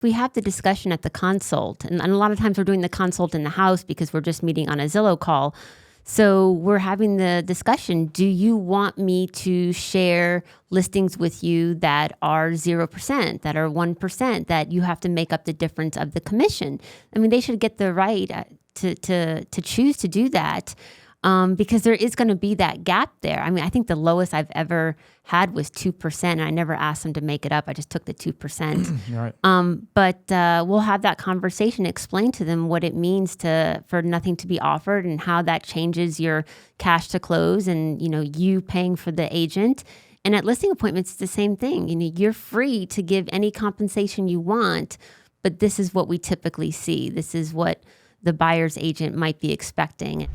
We have the discussion at the consult, and a lot of times we're doing the consult in the house because we're just meeting on a Zillow call. So we're having the discussion, do you want me to share listings with you that are 0%, that are 1%, that you have to make up the difference of the commission? I mean, they should get the right to choose to do that. Because there is going to be that gap there. I mean, I think the lowest I've ever had was 2%. And I never asked them to make it up. I just took the 2%. Right. But we'll have that conversation, explain to them what it means for nothing to be offered and how that changes your cash to close and, you paying for the agent. And at listing appointments, it's the same thing. You're free to give any compensation you want, but this is what we typically see. This is what the buyer's agent might be expecting.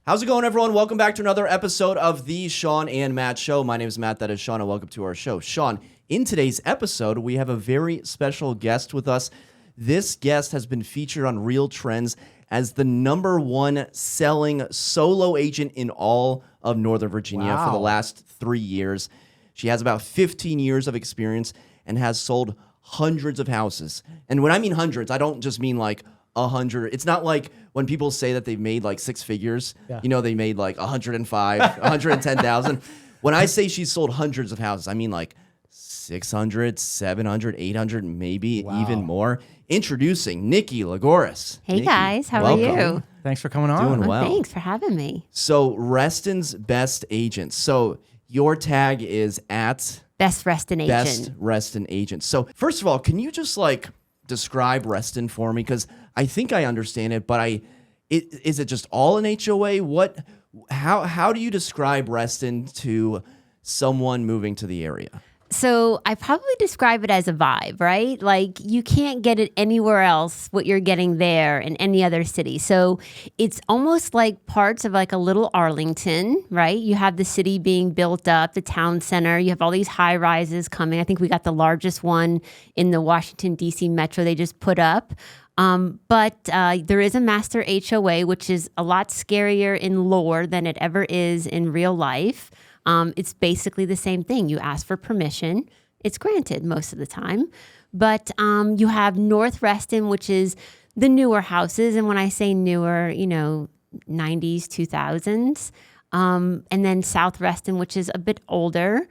How's it going, everyone? Welcome back to another episode of the Shawn and Matt Show. My name is Matt, that is Shawn, and welcome to our show. Shawn, in today's episode, we have a very special guest with us. This guest has been featured on Real Trends as the #1 selling solo agent in all of Northern Virginia for the last 3 years. She has about 15 years of experience and has sold hundreds of houses. And when I mean hundreds, I don't just mean like 100. It's not like when people say that they've made like six figures, they made like 105, 110,000. When I say she's sold hundreds of houses, I mean like 600, 700, 800, maybe even more. Introducing Nikki Lagouros. Hey, Nikki, guys, how welcome. are you? Thanks for coming on. Doing well. Thanks for having me. So Reston's best agent. So your tag is at Best Reston Agent. Best Reston Agent. So first of all, can you just describe Reston for me? Because I think I understand it, but is it just all an HOA? How do you describe Reston to someone moving to the area? So I probably describe it as a vibe, right? Like you can't get it anywhere else, what you're getting there in any other city. So it's almost like parts of like a little Arlington, right? You have the city being built up, the town center. You have all these high rises coming. I think we got the largest one in the Washington, D.C. metro they just put up. But there is a master HOA, which is a lot scarier in lore than it ever is in real life. It's basically the same thing. You ask for permission. It's granted most of the time. But you have North Reston, which is the newer houses. And when I say newer, 90s, 2000s. And then South Reston, which is a bit older.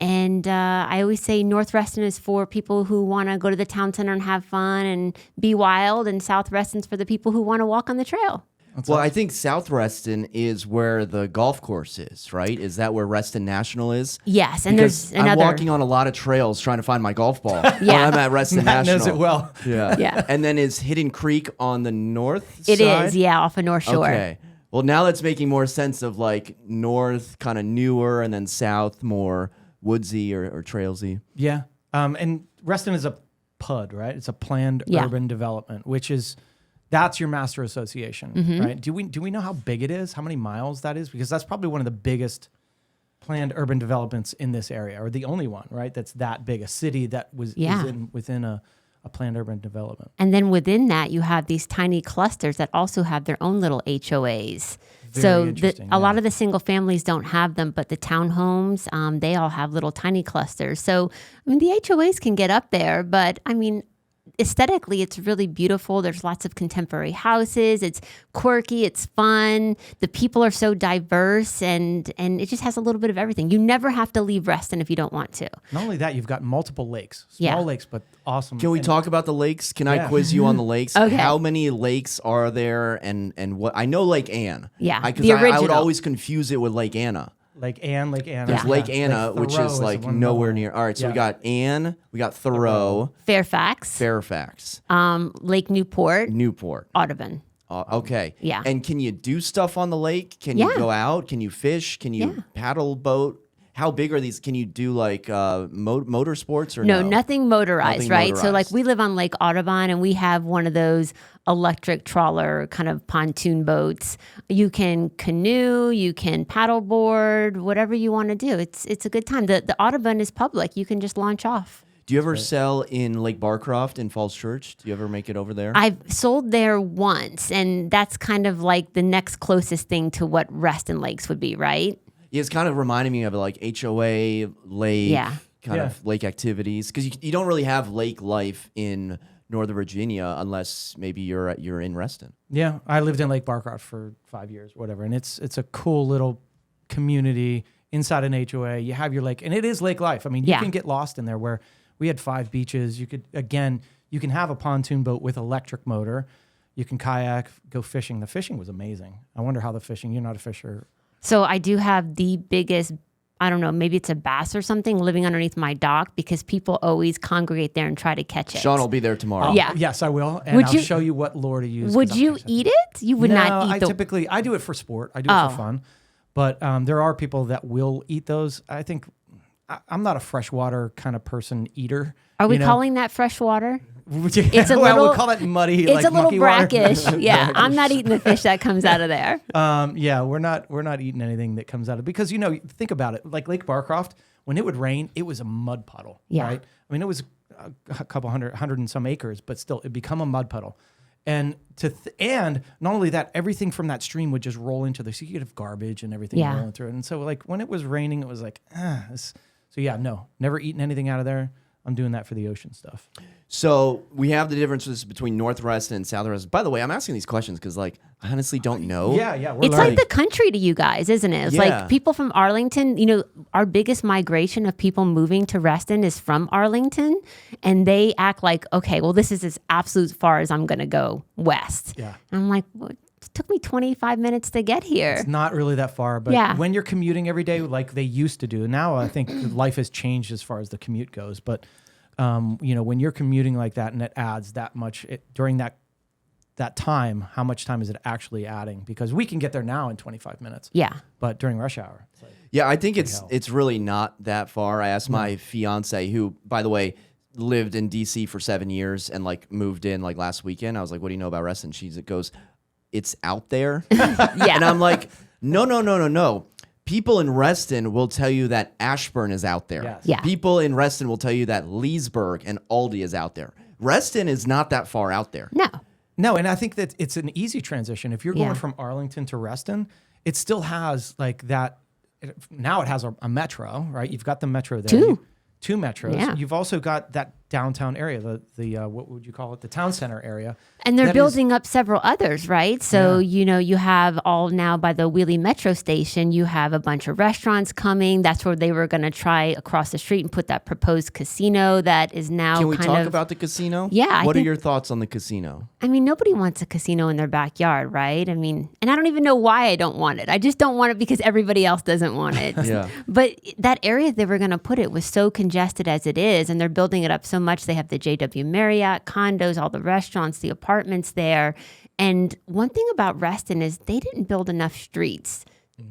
And I always say North Reston is for people who want to go to the town center and have fun and be wild. And South Reston's for the people who want to walk on the trail. I think South Reston is where the golf course is, right? Is that where Reston National is? Yes, and because there's another. I'm walking on a lot of trails trying to find my golf ball when I'm at Reston Matt National. knows it well. Yeah. And then is Hidden Creek on the north It side? is, yeah, off of North Shore. Okay. Well, now that's making more sense of like north kind of newer and then south more woodsy or trailsy. Yeah. And Reston is a PUD, right? It's a planned urban development, which is... That's your master association, right? Do we know how big it is? How many miles that is? Because that's probably one of the biggest planned urban developments in this area, or the only one, right? That's that big, a city that is within a planned urban development. And then within that, you have these tiny clusters that also have their own little HOAs. Very So a lot of the single families don't have them, but the townhomes, they all have little tiny clusters. So, I mean, the HOAs can get up there, but I mean, aesthetically, it's really beautiful. There's lots of contemporary houses. It's quirky. It's fun. The people are so diverse, and it just has a little bit of everything. You never have to leave Reston if you don't want to. Not only that, you've got multiple lakes, small lakes, but awesome. Can we talk about the lakes? Can I quiz you on the lakes? Okay. How many lakes are there, and what? I know Lake Anne. Yeah, because the I would original. always confuse it with Lake Lake Anna. There's Lake Anna, which Thoreau is like one nowhere more. near. All right, so Yeah. we got Anne, we got Thoreau, Fairfax, Lake Newport. Audubon. Okay. Yeah. And can you do stuff on the lake? Can you go out? Can you fish? Can you paddle boat? how big are these? Can you do like motorsports or no? no? Nothing motorized, Nothing right? So like motorized. we live on Lake Audubon and we have one of those electric trawler kind of pontoon boats. You can canoe, you can paddleboard, whatever you want to do. It's a good time. The Audubon is public. You can just launch off. Do you ever sell in Lake Barcroft in Falls Church? Do you ever make it over there? I've sold there once, and that's kind of like the next closest thing to what Reston Lakes would be, right? Yeah, it's kind of reminding me of like HOA, lake, kind Yeah. of lake activities. Because you don't really have lake life in Northern Virginia unless maybe you're in Reston. Yeah, I lived in Lake Barcroft for 5 years, whatever, and it's a cool little community inside an HOA. You have your lake, and it is lake life. I mean, you can get lost in there. Where we had 5 beaches. You can have a pontoon boat with electric motor. You can kayak, go fishing. The fishing was amazing. I wonder how the fishing. You're not a fisher. So I do have the biggest, I don't know, maybe it's a bass or something living underneath my dock because people always congregate there and try to catch it. Shawn will be there tomorrow. Yeah. Yes, I will, and Would I'll you- show you what lure to use. Would 'cause I'll you catch that. eat it? You would No, not eat I do it for sport. I do it for fun. But there are people that will eat those. I think I'm not a freshwater kind of person eater. Are we you know? calling that fresh water? It's a well, little- we call that muddy. It's like a little mucky water. brackish. Yeah, I'm not eating the fish that comes out of there. Yeah, we're not eating anything that comes out of, because think about it. Like Lake Barcroft, when it would rain, it was a mud puddle. Yeah. Right. I mean, it was a couple hundred and some acres, but still, it'd become a mud puddle. And and not only that, everything from that stream would just roll into the. So you could have garbage and everything rolling through it. And so, like when it was raining, it was like, this. So yeah, no, never eaten anything out of there. I'm doing that for the ocean stuff. So we have the differences between North Reston and South Reston. By the way, I'm asking these questions because, like, I honestly don't know. Yeah, we're It's learning. like the country to you guys, isn't it? It's Yeah. like people from Arlington, our biggest migration of people moving to Reston is from Arlington. And they act like, okay, well, this is as absolute far as I'm going to go west. Yeah. And I'm like, well, it took me 25 minutes to get here. It's not really that far, but Yeah. when you're commuting every day like they used to do, now I think life has changed as far as the commute goes. But when you're commuting like that and it adds that much during that time, how much time is it actually adding? Because we can get there now in 25 minutes. Yeah. But during rush hour, it's like, Yeah, I think it's really not that far. I asked my fiance, who, by the way, lived in DC for 7 years and like moved in like last weekend. I was like, "What do you know about Reston?" She goes, "It's out there." Yeah. And I'm like, No. People in Reston will tell you that Ashburn is out there. Yes. Yeah. People in Reston will tell you that Leesburg and Aldi is out there. Reston is not that far out there. No. and I think that it's an easy transition. If you're Yeah. going from Arlington to Reston, it still has like that. Now it has a metro, right? You've got the metro there. Two metros. Yeah. You've also got that downtown area, the what would you call it? The town center area. And they're That building up several others, right? So, you have all now by the Wheelie Metro Station, you have a bunch of restaurants coming. That's where they were going to try across the street and put that proposed casino that is now Can we kind talk of, about the casino? Yeah, What are think- your thoughts on the casino? I mean, nobody wants a casino in their backyard, right? I mean, and I don't even know why I don't want it. I just don't want it because everybody else doesn't want it. Yeah. But that area they were going to put it was so congested as it is, and they're building it up so much. They have the JW Marriott condos, all the restaurants, the apartments there. And one thing about Reston is they didn't build enough streets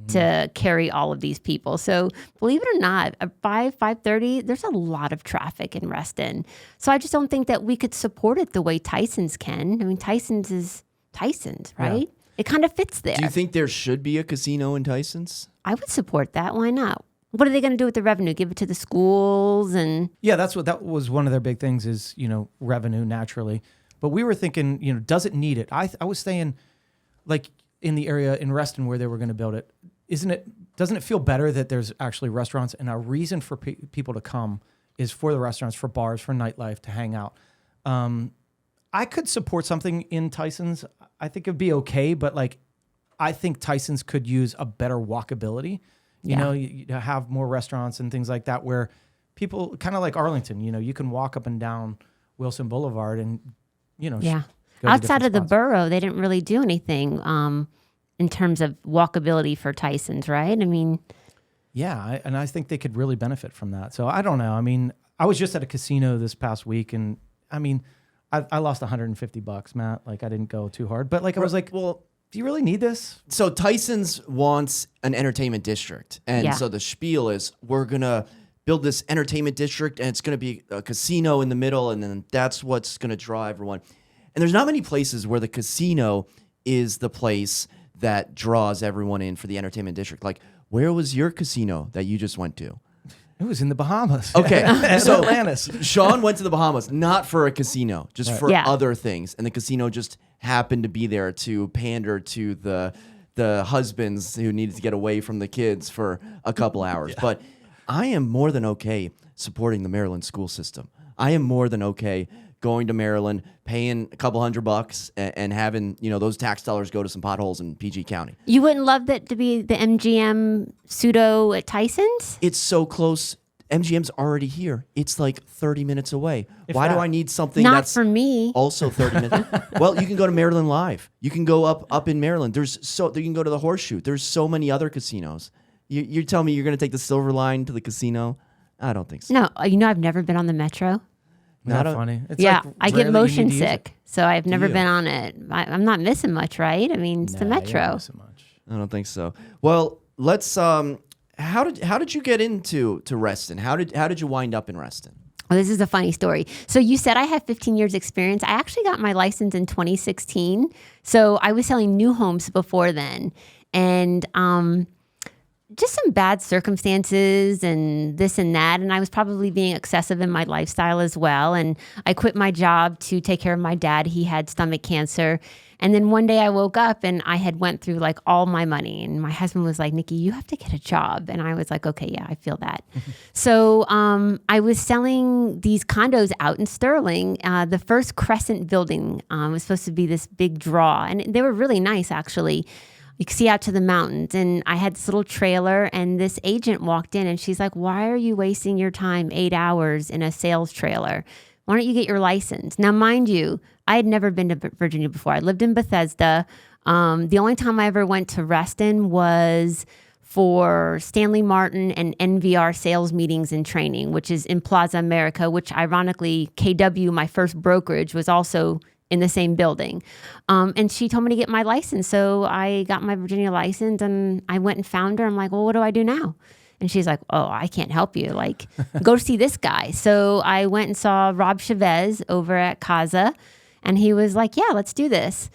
to carry all of these people. So believe it or not, at 5:30, there's a lot of traffic in Reston. So I just don't think that we could support it the way Tyson's can. I mean, Tyson's is Tyson's, right? It kind of fits there. Do you think there should be a casino in Tyson's? I would support that. Why not? What are they going to do with the revenue? Give it to the schools and Yeah, that was one of their big things is, revenue naturally. But we were thinking, does it need it? I was saying, like in the area in Reston where they were going to build it, doesn't it feel better that there's actually restaurants and a reason for people to come is for the restaurants, for bars, for nightlife, to hang out. I could support something in Tyson's. I think it'd be okay, but I think Tyson's could use a better walkability. You have more restaurants and things like that where people, kind of like Arlington, you can walk up and down Wilson Boulevard and, yeah. go to Outside of different the spots. borough, they didn't really do anything in terms of walkability for Tyson's, right? I mean, Yeah, and I think they could really benefit from that. So I don't know. I mean, I was just at a casino this past week, and I mean, I lost $150, Matt. I didn't go too hard, but I was like, well, do you really need this? So Tyson's wants an entertainment district. And so the spiel is we're going to build this entertainment district and it's going to be a casino in the middle. And then that's what's going to draw everyone. And there's not many places where the casino is the place that draws everyone in for the entertainment district. Like, where was your casino that you just went to? It was in the Bahamas. Okay. So Atlantis. Shawn went to the Bahamas, not for a casino, just for other things. And the casino just happened to be there to pander to the husbands who needed to get away from the kids for a couple hours. But I am more than okay supporting the Maryland school system. I am more than okay going to Maryland, paying a couple $100 and having, those tax dollars go to some potholes in PG County. You wouldn't love that to be the MGM pseudo at Tyson's? It's so close. MGM's already here. It's like 30 minutes away. Why that. do I need something Not that's for me. also 30 minutes? Well, you can go to Maryland Live. You can go up in Maryland. You can go to the Horseshoe. There's so many other casinos. You're telling me you're going to take the Silver Line to the casino? I don't think so. No, I've never been on the Metro. Not funny. It's I get rarely motion you need to use sick, so I've never been on it. I'm not missing much, right? I mean, it's the Nah, you're not Metro. missing much. I don't think so. Well, let's. How did you get into Reston? How did you wind up in Reston? Well, this is a funny story. So you said I have 15 years experience. I actually got my license in 2016. So I was selling new homes before then, and just some bad circumstances and this and that. And I was probably being excessive in my lifestyle as well. And I quit my job to take care of my dad. He had stomach cancer. And then one day I woke up and I had went through like all my money. And my husband was like, Nikki, you have to get a job. And I was like, okay, yeah, I feel that. So I was selling these condos out in Sterling. The first Crescent building was supposed to be this big draw. And they were really nice, actually. You could see out to the mountains. And I had this little trailer and this agent walked in and she's like, why are you wasting your time 8 hours in a sales trailer? Why don't you get your license? Now, mind you, I had never been to Virginia before. I lived in Bethesda. The only time I ever went to Reston was for Stanley Martin and NVR sales meetings and training, which is in Plaza America, which ironically, KW, my first brokerage, was also in the same building. And she told me to get my license. So I got my Virginia license and I went and found her. I'm like, well, what do I do now? And she's like, oh, I can't help you. Like, go see this guy. So I went and saw Rob Chavez over at Casa. And he was like, yeah, let's do this.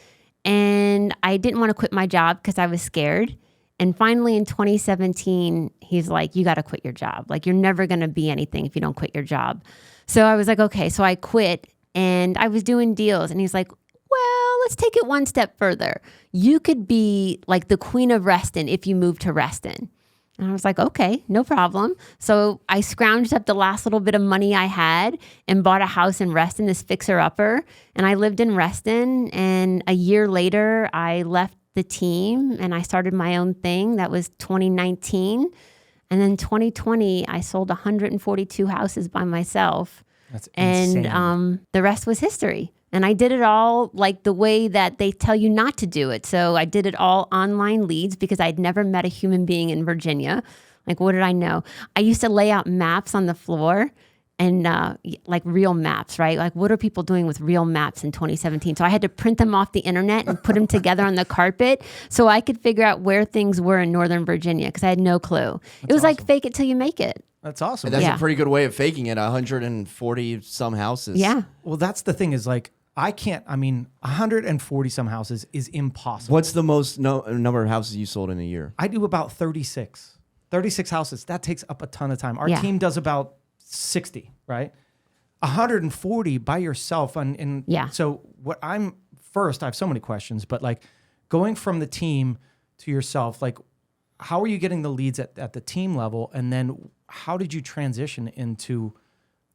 And I didn't want to quit my job because I was scared. And finally in 2017, he's like, you got to quit your job. Like, you're never going to be anything if you don't quit your job. So I was like, okay. So I quit. And I was doing deals and he's like, well, let's take it one step further. You could be like the queen of Reston if you moved to Reston. And I was like, okay, no problem. So I scrounged up the last little bit of money I had and bought a house in Reston, this fixer-upper. And I lived in Reston. And a year later, I left the team and I started my own thing. That was 2019. And then 2020, I sold 142 houses by myself. That's insane. And the rest was history. And I did it all like the way that they tell you not to do it. So I did it all online leads because I'd never met a human being in Virginia. Like, what did I know? I used to lay out maps on the floor and like real maps, right? Like, what are people doing with real maps in 2017? So I had to print them off the internet and put them together on the carpet so I could figure out where things were in Northern Virginia because I had no clue. It was awesome. like fake it till you make it. That's awesome. That's a pretty good way of faking it. 140 some houses. Yeah. Well, that's the thing is like, 140 some houses is impossible. What's the most number of houses you sold in a year? I do about 36 houses. That takes up a ton of time. Our team does about 60, right? 140 by yourself. And so I have so many questions, but like going from the team to yourself, like how are you getting the leads at the team level? And then how did you transition into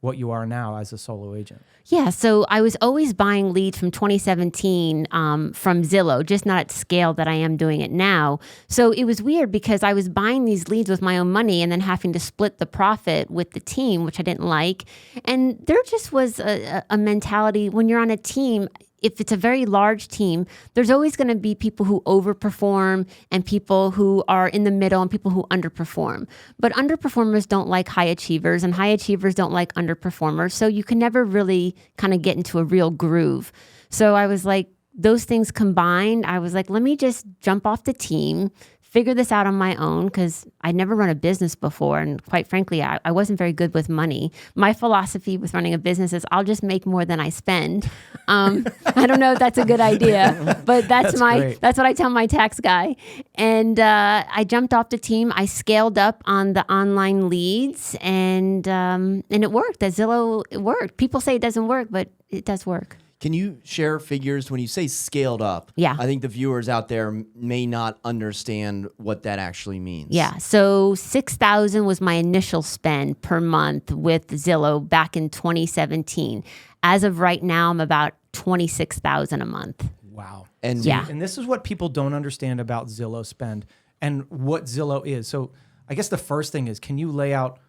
what you are now as a solo agent? Yeah, so I was always buying leads from 2017 from Zillow, just not at scale that I am doing it now. So it was weird because I was buying these leads with my own money and then having to split the profit with the team, which I didn't like. And there just was a mentality when you're on a team. If it's a very large team, there's always going to be people who overperform and people who are in the middle and people who underperform. But underperformers don't like high achievers and high achievers don't like underperformers. So you can never really kind of get into a real groove. So I was like, those things combined, I was like, let me just jump off the team, figure this out on my own, because I'd never run a business before. And quite frankly, I wasn't very good with money. My philosophy with running a business is I'll just make more than I spend. I don't know if that's a good idea, but that's what I tell my tax guy. And I jumped off the team. I scaled up on the online leads, and it worked. At Zillow, it worked. People say it doesn't work, but it does work. Can you share figures when you say scaled up? Yeah. I think the viewers out there may not understand what that actually means. Yeah. So $6,000 was my initial spend per month with Zillow back in 2017. As of right now, I'm about $26,000 a month. Wow. And and this is what people don't understand about Zillow spend and what Zillow is. So I guess the first thing is, can you lay out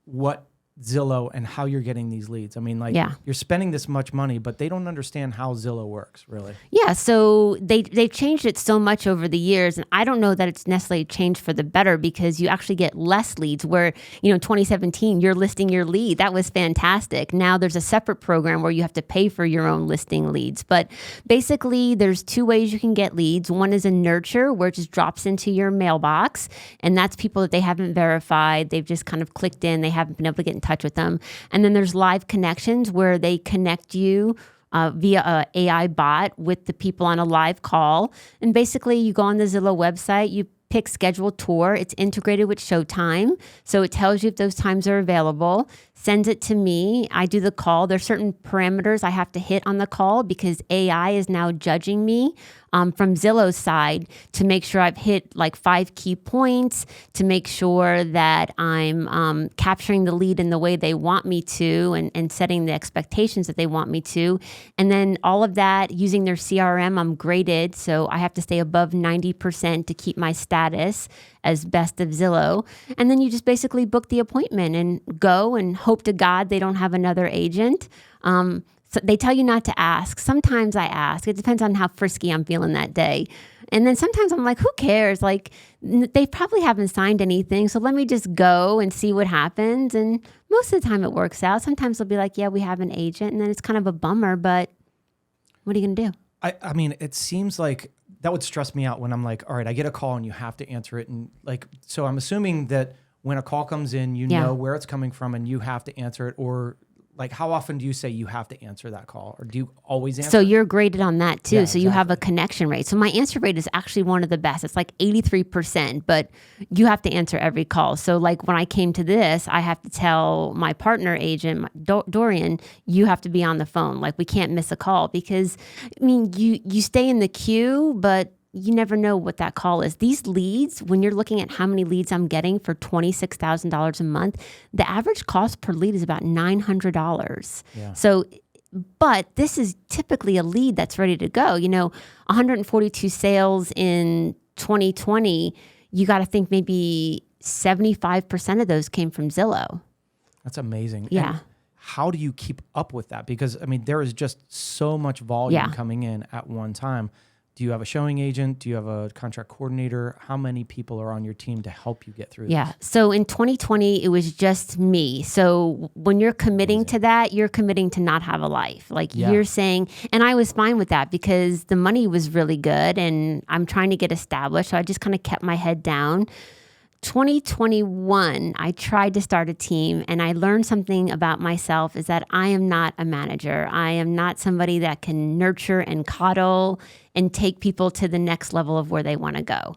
what Zillow and how you're getting these leads? I mean, you're spending this much money, but they don't understand how Zillow works, really. Yeah, so they've changed it so much over the years, and I don't know that it's necessarily changed for the better, because you actually get less leads. Where, in 2017, you're listing your lead. That was fantastic. Now there's a separate program where you have to pay for your own listing leads. But basically, there's two ways you can get leads. One is a nurture, where it just drops into your mailbox, and that's people that they haven't verified. They've just kind of clicked in. They haven't been able to get in touch with them. And then there's live connections, where they connect you via a AI bot with the people on a live call. And basically, you go on the Zillow website, you pick schedule tour. It's integrated with Showtime, so it tells you if those times are available, sends it to me. I do the call. There's certain parameters I have to hit on the call, because AI is now judging me from Zillow's side to make sure I've hit like 5 key points, to make sure that I'm capturing the lead in the way they want me to, and setting the expectations that they want me to. And then all of that using their CRM, I'm graded, so I have to stay above 90% to keep my status as best of Zillow. And then you just basically book the appointment and go, and hope to God they don't have another agent. So they tell you not to ask. Sometimes I ask. It depends on how frisky I'm feeling that day. And then sometimes I'm like, who cares? Like, they probably haven't signed anything, so let me just go and see what happens. And most of the time it works out. Sometimes they'll be like, yeah, we have an agent. And then it's kind of a bummer, but what are you going to do? I mean, it seems like that would stress me out when I'm like, all right, I get a call and you have to answer it. And so I'm assuming that when a call comes in, you know where it's coming from and you have to answer it. Or how often do you say you have to answer that call, or do you always answer? So you're graded on that too. Yeah, so you have a connection rate. So my answer rate is actually one of the best. It's like 83%, but you have to answer every call. So when I came to this, I have to tell my partner agent, Dorian, you have to be on the phone. We can't miss a call, because you stay in the queue, but you never know what that call is. These leads, when you're looking at how many leads I'm getting for $26,000 a month, the average cost per lead is about $900. Yeah. So, but this is typically a lead that's ready to go. 142 sales in 2020, you got to think maybe 75% of those came from Zillow. That's amazing. Yeah. And how do you keep up with that? Because, there is just so much volume coming in at one time. Do you have a showing agent? Do you have a contract coordinator? How many people are on your team to help you get through this? So in 2020, it was just me. So when you're committing to that, you're committing to not have a life. You're saying, and I was fine with that, because the money was really good and I'm trying to get established. So I just kind of kept my head down. 2021, I tried to start a team, and I learned something about myself, is that I am not a manager. I am not somebody that can nurture and coddle and take people to the next level of where they want to go.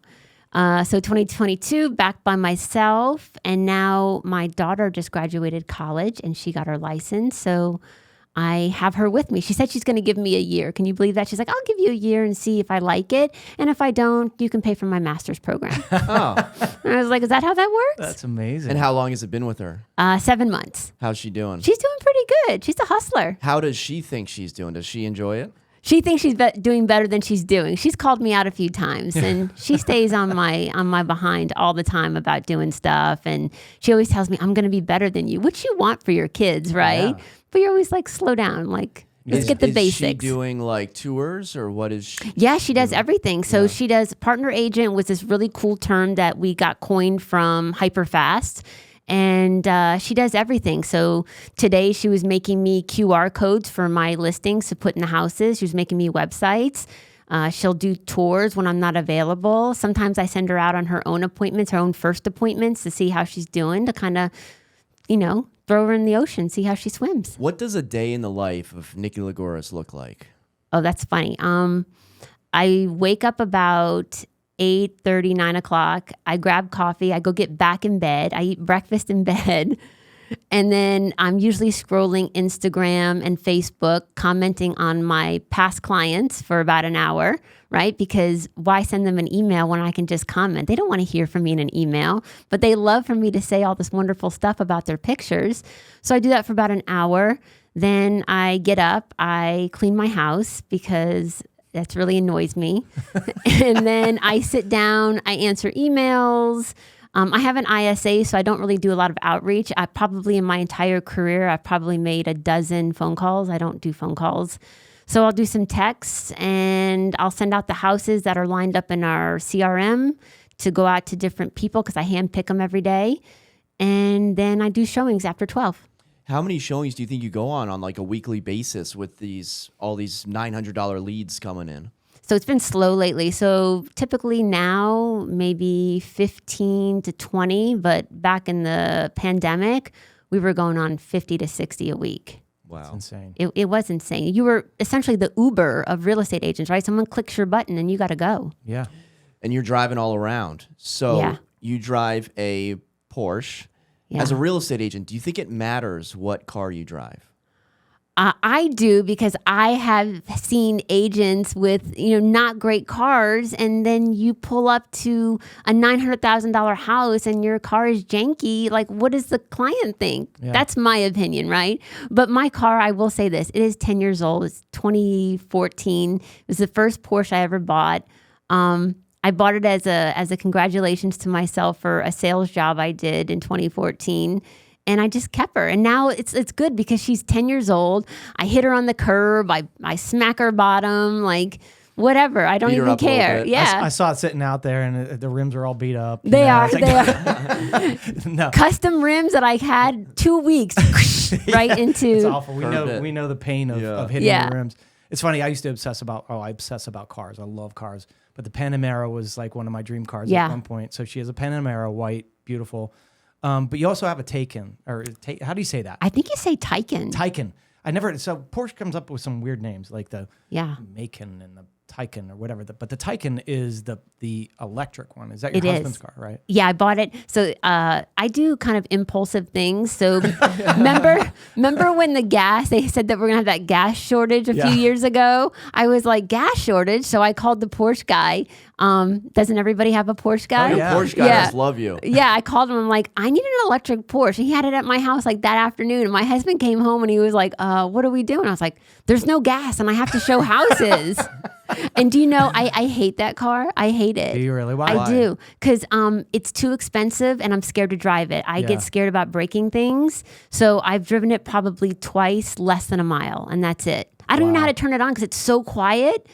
So 2022, back by myself, and now my daughter just graduated college and she got her license. So I have her with me. She said she's going to give me a year. Can you believe that? She's like, I'll give you a year and see if I like it. And if I don't, you can pay for my master's program. Oh. And I was like, is that how that works? That's amazing. And how long has it been with her? 7 months. How's she doing? She's doing pretty good. She's a hustler. How does she think she's doing? Does she enjoy it? She thinks she's doing better than she's doing. She's called me out a few times, and she stays on my behind all the time about doing stuff. And she always tells me, I'm going to be better than you, which you want for your kids, right? Yeah. But you're always like, slow down. Let's get the basics. Is she doing tours, or what is she? Yeah, she does everything. So she does partner agent, was this really cool term that we got coined from Hyperfast. And she does everything. So today she was making me QR codes for my listings to put in the houses. She was making me websites. She'll do tours when I'm not available. Sometimes I send her out on her own appointments, her own first appointments to see how she's doing, to kind of, throw her in the ocean, see how she swims. What does a day in the life of Nikki Lagouros look like? Oh, that's funny. I wake up about 8:30, 9 o'clock. I grab coffee. I go get back in bed. I eat breakfast in bed. And then I'm usually scrolling Instagram and Facebook, commenting on my past clients for about an hour, right? Because why send them an email when I can just comment? They don't want to hear from me in an email, but they love for me to say all this wonderful stuff about their pictures. So I do that for about an hour. Then I get up, I clean my house because that really annoys me. And then I sit down, I answer emails. I have an ISA, so I don't really do a lot of outreach. I probably in my entire career, I've probably made a dozen phone calls. I don't do phone calls. So I'll do some texts and I'll send out the houses that are lined up in our CRM to go out to different people because I hand pick them every day. And then I do showings after 12. How many showings do you think you go on like a weekly basis with all these $900 leads coming in? So it's been slow lately. So typically now maybe 15 to 20, but back in the pandemic, we were going on 50 to 60 a week. Wow. That's insane. It was insane. You were essentially the Uber of real estate agents, right? Someone clicks your button and you got to go. Yeah. And you're driving all around. So you drive a Porsche. Yeah. As a real estate agent, do you think it matters what car you drive? I do, because I have seen agents with, not great cars, and then you pull up to a $900,000 house and your car is janky. Like, what does the client think? Yeah. That's my opinion, right? But my car, I will say this, it is 10 years old. It's 2014. It was the first Porsche I ever bought. I bought it as a congratulations to myself for a sales job I did in 2014. And I just kept her. And now it's good because she's 10 years old. I hit her on the curb. I smack her bottom, like whatever. I don't even care. Yeah. I saw it sitting out there and the rims are all beat up. They are. No. Custom rims that I had 2 weeks right into. It's awful. We know the pain of hitting the rims. It's funny. I used to obsess about cars. I love cars. But the Panamera was like one of my dream cars at one point. So she has a Panamera, white, beautiful. But you also have a Taycan, how do you say that? I think you say Taycan. Taycan. So Porsche comes up with some weird names like the Macan and the Taycan or whatever. But the Taycan is the electric one. Is that your husband's car, right? Yeah, I bought it. So I do kind of impulsive things. So remember when they said that we're going to have that gas shortage a few years ago? I was like, gas shortage? So I called the Porsche guy. Doesn't everybody have a Porsche guy? Oh, yeah. Porsche guys love you. Yeah, I called him. I'm like, I need an electric Porsche. He had it at my house like that afternoon. And my husband came home and he was like, what are we doing? I was like, there's no gas and I have to show houses. And do you know, I hate that car. I hate it. Do you really? Why? I do. Because it's too expensive and I'm scared to drive it. I get scared about breaking things. So I've driven it probably twice, less than a mile, and that's it. I don't even know how to turn it on because it's so quiet.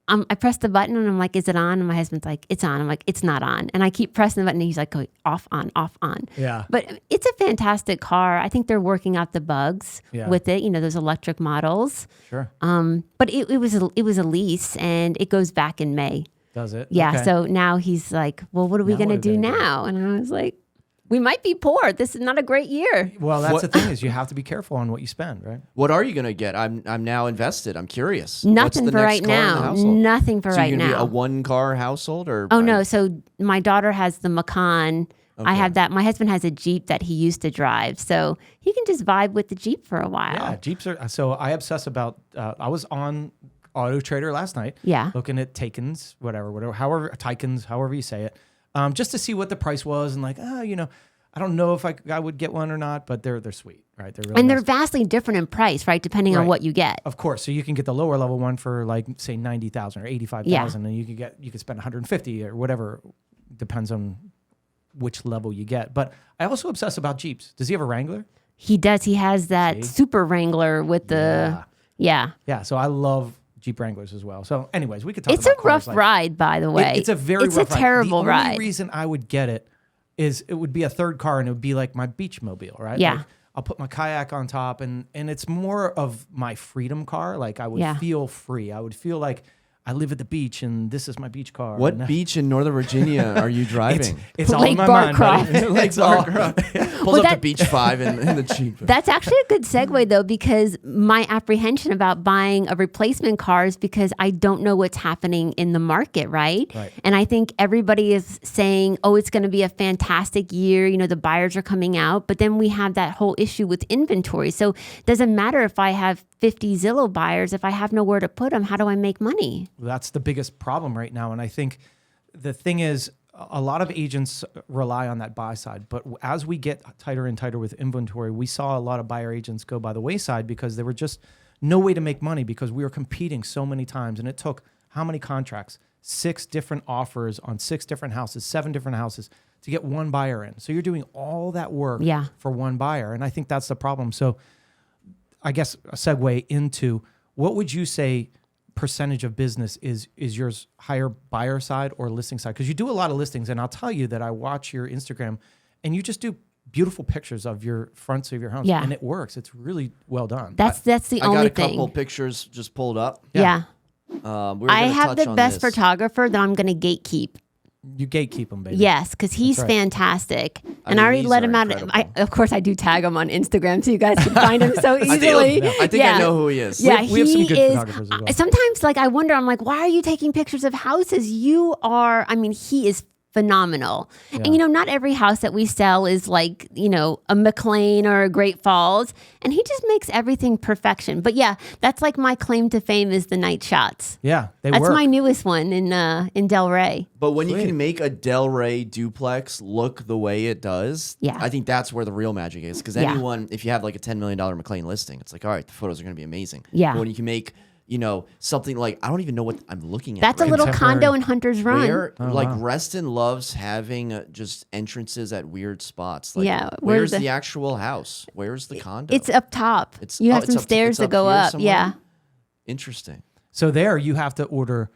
I press the button and I'm like, is it on? And my husband's like, it's on. I'm like, it's not on. And I keep pressing the button and he's like, going off, on, off, on. Yeah. But it's a fantastic car. I think they're working out the bugs with it, those electric models. Sure. But it was a lease and it goes back in May. Does it? Yeah. Okay. So now he's like, well, what are we going to do now? And I was like, we might be poor. This is not a great year. Well, that's the thing is you have to be careful on what you spend, right? What are you going to get? I'm now invested. I'm curious. Nothing for right now. Nothing for right now. So you're going to be a one-car household? No. So my daughter has the McLean. Okay. I have that. My husband has a Jeep that he used to drive. So he can just vibe with the Jeep for a while. Yeah, Jeeps are. So I obsess about, I was on Auto Trader last night. Yeah. Looking at Taycans, however, Taycans, however you say it. Just to see what the price was and like, I don't know if I would get one or not, but they're sweet, right? They're really they're vastly different in price, right? Depending on what you get. Of course. So you can get the lower level one for like say 90,000 or 85,000, and you could spend 150 or whatever. Depends on which level you get. But I also obsess about Jeeps. Does he have a Wrangler? He does. He has that Super Wrangler with the Yeah. So I love Jeep Wranglers as well. So anyways, we could talk about It's a rough ride, by the way. It's a very rough ride. It's a terrible ride. The only reason I would get it, is it would be a third car, and it would be like my beach mobile, right? Yeah. Like, I'll put my kayak on top, and it's more of my freedom car. Like I would feel free. I would feel like I live at the beach, and this is my beach car. What beach in Northern Virginia are you driving? It's all Lake in my mind. Barcroft. Lake Barcroft. Pulls up to Beach 5 in the Jeep. That's actually a good segue, though, because my apprehension about buying a replacement car is because I don't know what's happening in the market, right? And I think everybody is saying, oh, it's going to be a fantastic year. You know, the buyers are coming out. But then we have that whole issue with inventory. So it doesn't matter if I have 50 Zillow buyers. If I have nowhere to put them, how do I make money? That's the biggest problem right now. And I think the thing is, a lot of agents rely on that buy side. But as we get tighter and tighter with inventory, we saw a lot of buyer agents go by the wayside because there were just no way to make money because we were competing so many times. And it took how many contracts? 6 different offers on 6 different houses, 7 different houses to get one buyer in. So you're doing all that work for one buyer. And I think that's the problem. So I guess a segue into what would you say percentage of business is yours higher buyer side or listing side? Because you do a lot of listings, and I'll tell you that I watch your Instagram, and you just do beautiful pictures of your fronts of your homes, and it works. It's really well done. That's the only thing. I got a couple pictures just pulled up. Yeah. I have the best photographer that I'm going to gatekeep. You gatekeep him, baby. Yes, because he's fantastic. And I already let him out. Of course, I do tag him on Instagram so you guys can find him so easily. I think I know who he is. Yeah, we have some good photographers as well. Sometimes, like, I wonder, I'm like, why are you taking pictures of houses? He is phenomenal. Yeah. And, not every house that we sell is like, a McLean or a Great Falls. And he just makes everything perfection. But yeah, that's like my claim to fame is the night shots. Yeah, that's my newest one in Delray. But when you can make a Delray duplex look the way it does, I think that's where the real magic is. Because anyone, if you have like a $10 million McLean listing, it's like, all right, the photos are going to be amazing. Yeah. But when you can make something like, I don't even know what I'm looking at. That's a little condo in Hunter's Run. Reston loves having just entrances at weird spots. Like, where's the actual house? Where's the condo? It's up top. You have some stairs to go up. Somewhere? Yeah. Interesting. So there you have to order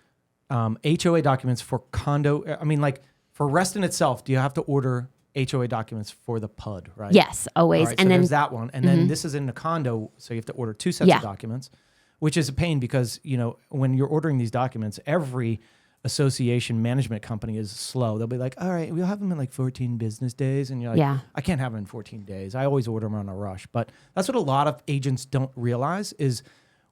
HOA documents for condo. I mean, like for Reston itself, do you have to order HOA documents for the PUD, right? Yes, always. Right, and so then there's that one. And then this is in the condo, so you have to order 2 sets of documents. Which is a pain because, when you're ordering these documents, every association management company is slow. They'll be like, all right, we'll have them in like 14 business days. And you're like, I can't have them in 14 days. I always order them on a rush. But that's what a lot of agents don't realize is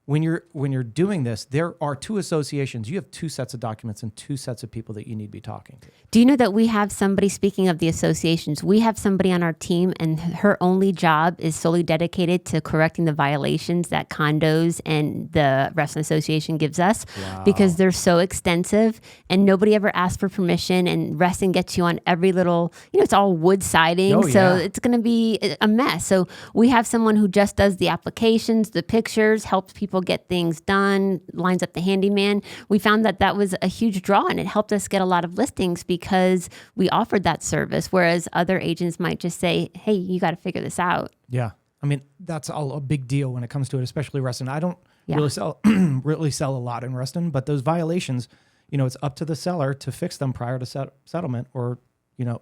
when you're doing this, there are 2 associations. You have 2 sets of documents and 2 sets of people that you need to be talking to. Do you know that we have somebody, speaking of the associations, we have somebody on our team and her only job is solely dedicated to correcting the violations that condos and the Reston Association gives us because they're so extensive and nobody ever asks for permission and Reston gets you on every little, it's all wood siding. So it's going to be a mess. So we have someone who just does the applications, the pictures, helps people get things done, lines up the handyman. We found that was a huge draw and it helped us get a lot of listings because we offered that service, whereas other agents might just say, hey, you got to figure this out. Yeah. I mean, that's all a big deal when it comes to it, especially Reston. I don't really sell a lot in Reston, but those violations, it's up to the seller to fix them prior to settlement or,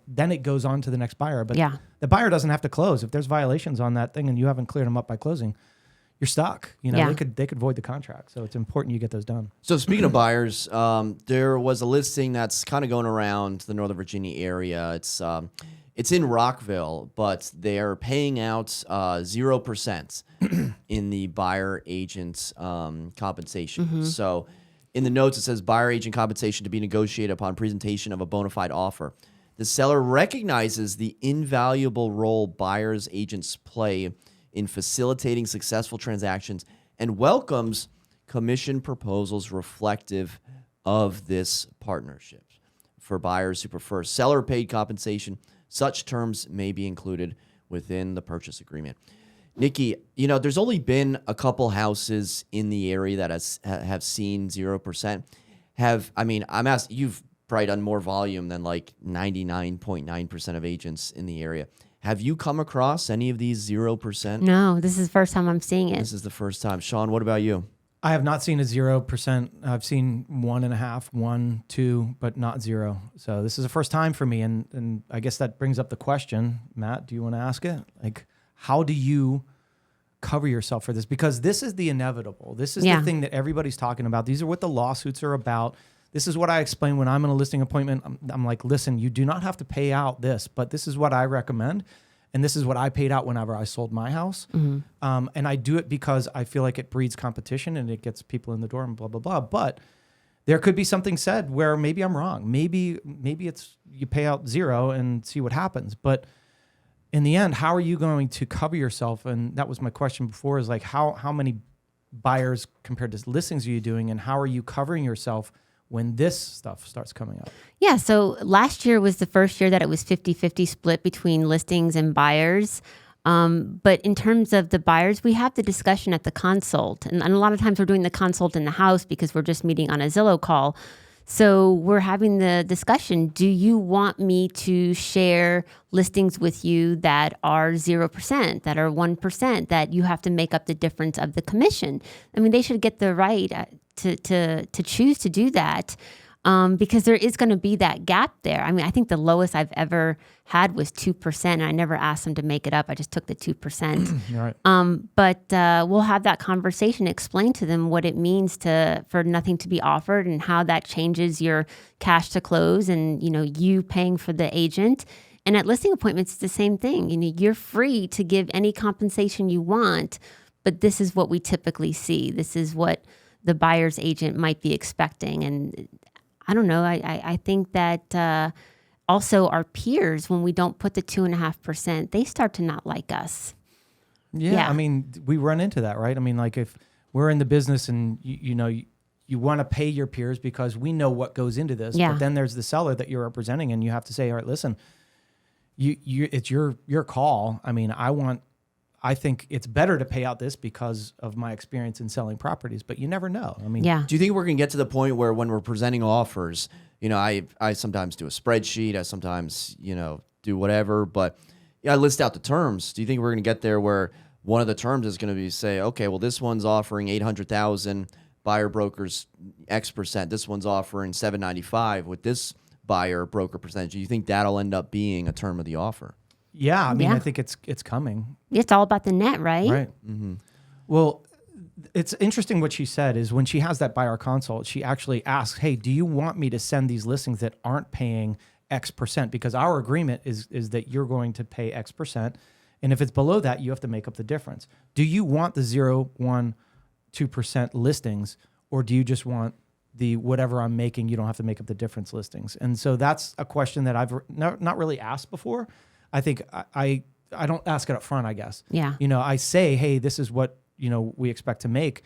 then it goes on to the next buyer. But the buyer doesn't have to close. If there's violations on that thing and you haven't cleared them up by closing, you're stuck. They could void the contract. So it's important you get those done. So speaking of buyers, there was a listing that's kind of going around the Northern Virginia area. It's in Rockville, but they're paying out 0% in the buyer agent compensation. So in the notes, it says buyer agent compensation to be negotiated upon presentation of a bona fide offer. The seller recognizes the invaluable role buyers agents play in facilitating successful transactions and welcomes commission proposals reflective of this partnership. For buyers who prefer seller-paid compensation, such terms may be included within the purchase agreement. Nikki, there's only been a couple houses in the area that have seen 0%. I'm asking, you've probably done more volume than like 99.9% of agents in the area. Have you come across any of these 0%? No, this is the first time I'm seeing it. This is the first time. Shawn, what about you? I have not seen a 0%. I've seen 1.5, 1, 2, but not 0. So this is the first time for me. And I guess that brings up the question, Matt, do you want to ask it? Like, how do you cover yourself for this? Because this is the inevitable. This is the thing that everybody's talking about. These are what the lawsuits are about. This is what I explain when I'm in a listing appointment. I'm like, listen, you do not have to pay out this, but this is what I recommend. And this is what I paid out whenever I sold my house. And I do it because I feel like it breeds competition and it gets people in the door and blah, blah, blah. But there could be something said where maybe I'm wrong. Maybe it's you pay out 0 and see what happens. But in the end, how are you going to cover yourself? And that was my question before, is like, how many buyers compared to listings are you doing? And how are you covering yourself when this stuff starts coming up? Yeah, so last year was the first year that it was 50-50 split between listings and buyers. But in terms of the buyers, we have the discussion at the consult. And a lot of times we're doing the consult in the house because we're just meeting on a Zillow call. So we're having the discussion, do you want me to share listings with you that are 0%, that are 1%, that you have to make up the difference of the commission? I mean, they should get the right to choose to do that, because there is going to be that gap there. I mean, I think the lowest I've ever had was 2%, and I never asked them to make it up. I just took the 2%. Right. But we'll have that conversation, explain to them what it means for nothing to be offered and how that changes your cash to close and, you paying for the agent. And at listing appointments, it's the same thing. You're free to give any compensation you want, but this is what we typically see. This is what the buyer's agent might be expecting. And I don't know. I think that also our peers, when we don't put the 2.5%, they start to not like us. Yeah. I mean, we run into that, right? I mean, like if we're in the business and you want to pay your peers because we know what goes into this, but then there's the seller that you're representing, and you have to say, all right, listen, it's your call. I mean, I think it's better to pay out this because of my experience in selling properties, but you never know. I mean, do you think we're going to get to the point where when we're presenting offers, I sometimes do a spreadsheet, I sometimes, do whatever, but I list out the terms. Do you think we're going to get there where one of the terms is going to be say, okay, well, this one's offering 800,000, buyer brokers X%. This one's offering 795 with this buyer broker percentage. Do you think that'll end up being a term of the offer? Yeah, I mean, I think it's coming. It's all about the net, right? Right. Mm-hmm. Well, it's interesting what she said is when she has that buyer consult, she actually asks, hey, do you want me to send these listings that aren't paying X%? Because our agreement is that you're going to pay X%. And if it's below that, you have to make up the difference. Do you want the 0, 1, 2% listings, or do you just want the whatever I'm making, you don't have to make up the difference listings? And so that's a question that I've not really asked before. I think I don't ask it up front, I guess. Yeah. I say, hey, this is what, we expect to make.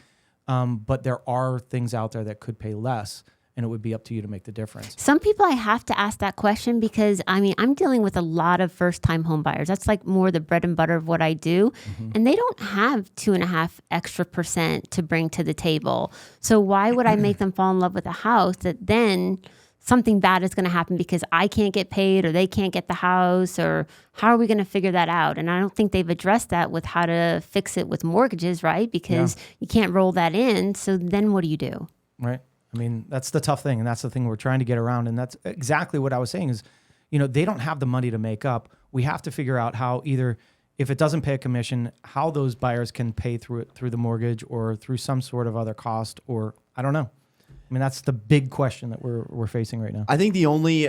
But there are things out there that could pay less, and it would be up to you to make the difference. Some people I have to ask that question because, I'm dealing with a lot of first-time home buyers. That's like more the bread and butter of what I do. Mm-hmm. And they don't have 2.5 extra % to bring to the table. So why would I make them fall in love with a house that then something bad is going to happen because I can't get paid or they can't get the house, or how are we going to figure that out? And I don't think they've addressed that with how to fix it with mortgages, right? Because you can't roll that in. So then what do you do? Right. I mean, that's the tough thing. And that's the thing we're trying to get around. And that's exactly what I was saying is, they don't have the money to make up. We have to figure out how either, if it doesn't pay a commission, how those buyers can pay through the mortgage or through some sort of other cost, or I don't know. I mean, that's the big question that we're facing right now. I think the only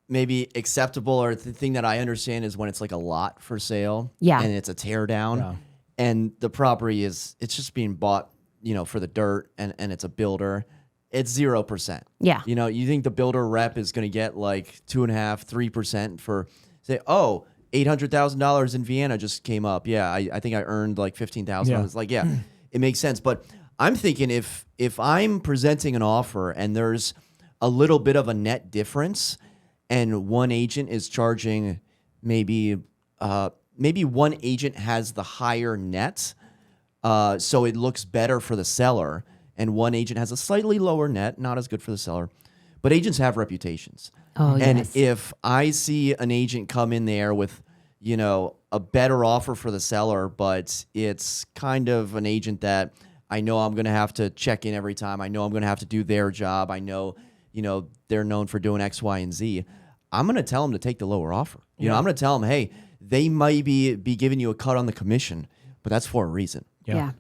maybe acceptable or the thing that I understand is when it's like a lot for sale, and it's a tear down, and the property it's just being bought, for the dirt, and it's a builder. It's 0%. Yeah. You think the builder rep is going to get like 2.5%, 3% for say, oh, $800,000 in Vienna just came up. Yeah, I think I earned like $15,000. Yeah. It's like, it makes sense, but I'm thinking if I'm presenting an offer and there's a little bit of a net difference, and one agent is charging maybe one agent has the higher net, so it looks better for the seller, and one agent has a slightly lower net, not as good for the seller, but agents have reputations. Oh, and yes. if I see an agent come in there with a better offer for the seller, but it's kind of an agent that I know I'm going to have to check in every time. I know I'm going to have to do their job. I know, they're known for doing X, Y, and Z. I'm going to tell them to take the lower offer. I'm going to tell them, hey, they might be giving you a cut on the commission, but that's for a reason. Yeah.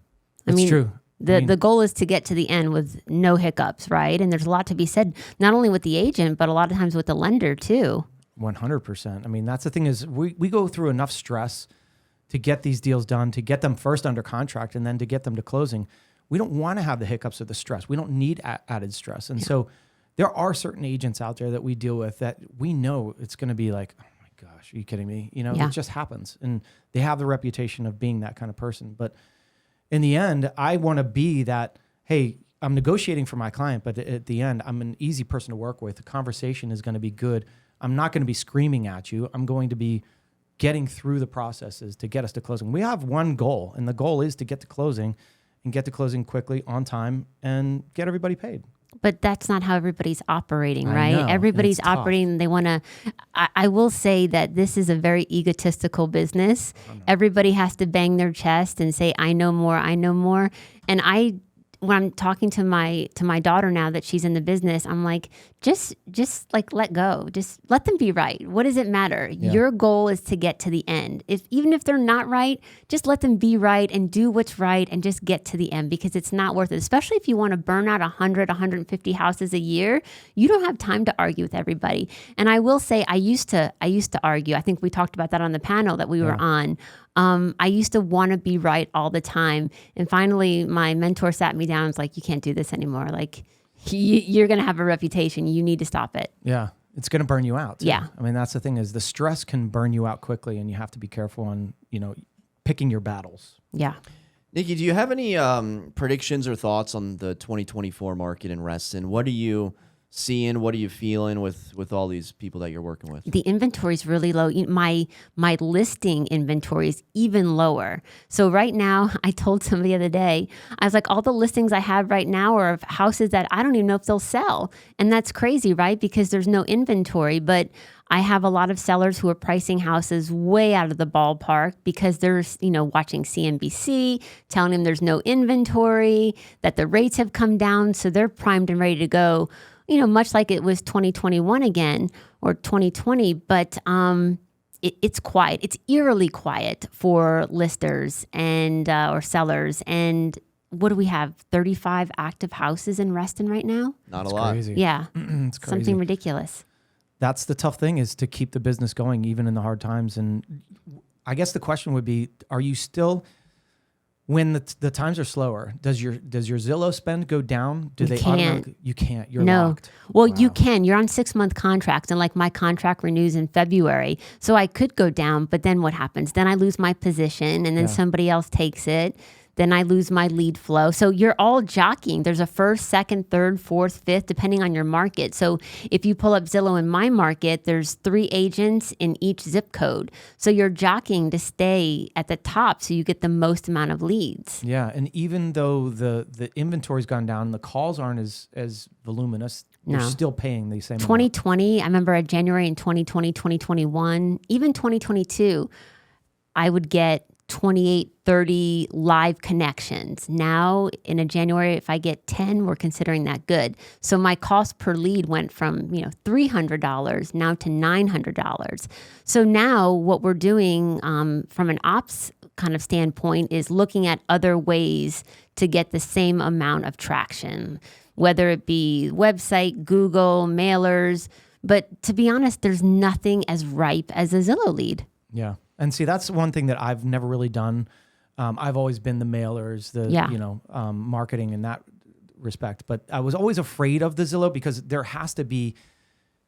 It's true. The goal is to get to the end with no hiccups, right? And there's a lot to be said, not only with the agent, but a lot of times with the lender too. 100%. I mean, that's the thing is we go through enough stress to get these deals done, to get them first under contract, and then to get them to closing. We don't want to have the hiccups or the stress. We don't need added stress. And so there are certain agents out there that we deal with that we know it's going to be like, oh my gosh, are you kidding me? It just happens. And they have the reputation of being that kind of person. But in the end, I want to be that, hey, I'm negotiating for my client, but at the end, I'm an easy person to work with. The conversation is going to be good. I'm not going to be screaming at you. I'm going to be getting through the processes to get us to closing. We have one goal, and the goal is to get to closing and get to closing quickly, on time, and get everybody paid. But that's not how everybody's operating, I right? know, Everybody's and it's operating. They want to. I will say that this is a very egotistical business. Everybody has to bang their chest and say, "I know more. I know more." And when I'm talking to my daughter now that she's in the business, I'm like, just like let go. Just let them be right. What does it matter? Yeah. Your goal is to get to the end. Even if they're not right, just let them be right and do what's right and just get to the end, because it's not worth it. Especially if you want to burn out 100, 150 houses a year, you don't have time to argue with everybody. And I will say, I used to argue. I think we talked about that on the panel that we were on. I used to want to be right all the time. And finally, my mentor sat me down and was like, you can't do this anymore. Like, you're going to have a reputation. You need to stop it. Yeah. It's going to burn you out too. Yeah. I mean, that's the thing is the stress can burn you out quickly, and you have to be careful on, picking your battles. Yeah. Nikki, do you have any predictions or thoughts on the 2024 market in Reston? What are you seeing? What are you feeling with all these people that you're working with? The inventory is really low. My listing inventory is even lower. So right now, I told somebody the other day, I was like, all the listings I have right now are of houses that I don't even know if they'll sell. And that's crazy, right? Because there's no inventory. But I have a lot of sellers who are pricing houses way out of the ballpark because they're, watching CNBC, telling them there's no inventory, that the rates have come down. So they're primed and ready to go. Much like it was 2021 again or 2020, but it's quiet. It's eerily quiet for listers and or sellers. And what do we have? 35 active houses in Reston right now? Not a lot. Crazy. Yeah. It's crazy. Something ridiculous. That's the tough thing, is to keep the business going even in the hard times. And I guess the question would be, are you still... When the times are slower, does your Zillow spend go down? You can't. You can't. You're No. locked. Well, Wow. you can. You're on 6-month contracts, and like my contract renews in February. So I could go down, but then what happens? Then I lose my position, and then somebody else takes it. Then I lose my lead flow. So you're all jockeying. There's a first, second, third, fourth, fifth, depending on your market. So if you pull up Zillow in my market, there's 3 agents in each zip code. So you're jockeying to stay at the top so you get the most amount of leads. Yeah, and even though the inventory's gone down, the calls aren't as voluminous. You're still paying the same 2020, I remember at January in 2020, 2021, even 2022, I would get 28, 30 live connections. Now in a January, if I get 10, we're considering that good. So my cost per lead went from, $300 now to $900. So now what we're doing from an ops kind of standpoint is looking at other ways to get the same amount of traction, whether it be website, Google, mailers. But to be honest, there's nothing as ripe as a Zillow lead. Yeah. And see, that's one thing that I've never really done. I've always been the mailers, marketing in that respect. But I was always afraid of the Zillow because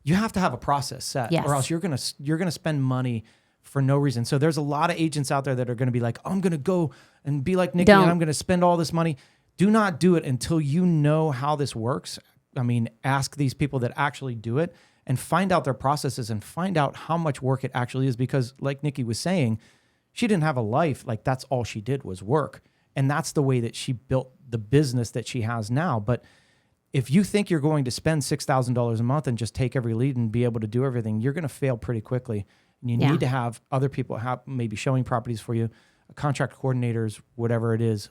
you have to have a process set, or else you're gonna spend money for no reason. So there's a lot of agents out there that are gonna be like, oh, I'm gonna go and be like Nikki, and I'm gonna spend all this money. Do not do it until you know how this works. I mean, ask these people that actually do it, and find out their processes and find out how much work it actually is. Because like Nikki was saying, she didn't have a life. Like that's all she did was work. And that's the way that she built the business that she has now. But if you think you're going to spend $6,000 a month and just take every lead and be able to do everything, you're going to fail pretty quickly. And you need to have other people maybe showing properties for you, contract coordinators, whatever it is,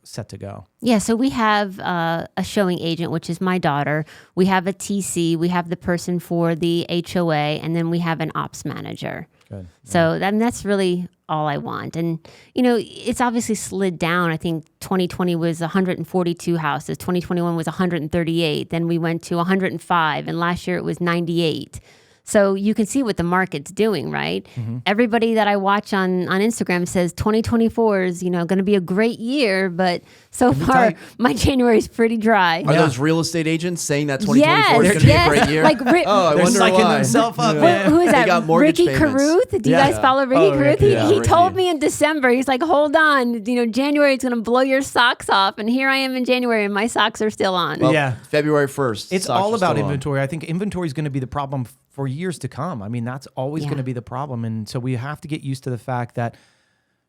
set to go. Yeah, so we have a showing agent, which is my daughter. We have a TC. We have the person for the HOA, and then we have an ops manager. Good. So that's really all I want. And, it's obviously slid down. I think 2020 was 142 houses. 2021 was 138. Then we went to 105. And last year it was 98. So you can see what the market's doing, right? Mm-hmm. Everybody that I watch on Instagram says 2024 is, going to be a great year, but so far my January is pretty dry. Are those real estate agents saying that 2024 is going to be a great year? Like, I wonder why. Themselves up. Who is that? Got mortgage Ricky payments. Carruth? Do you guys follow Ricky Carruth? He Ricky. told me in December, he's like, hold on, January is going to blow your socks off. And here I am in January and my socks are still on. Well, February 1st. It's all about inventory. I think inventory is going to be the problem for years to come. I mean, that's always going to be the problem. And so we have to get used to the fact that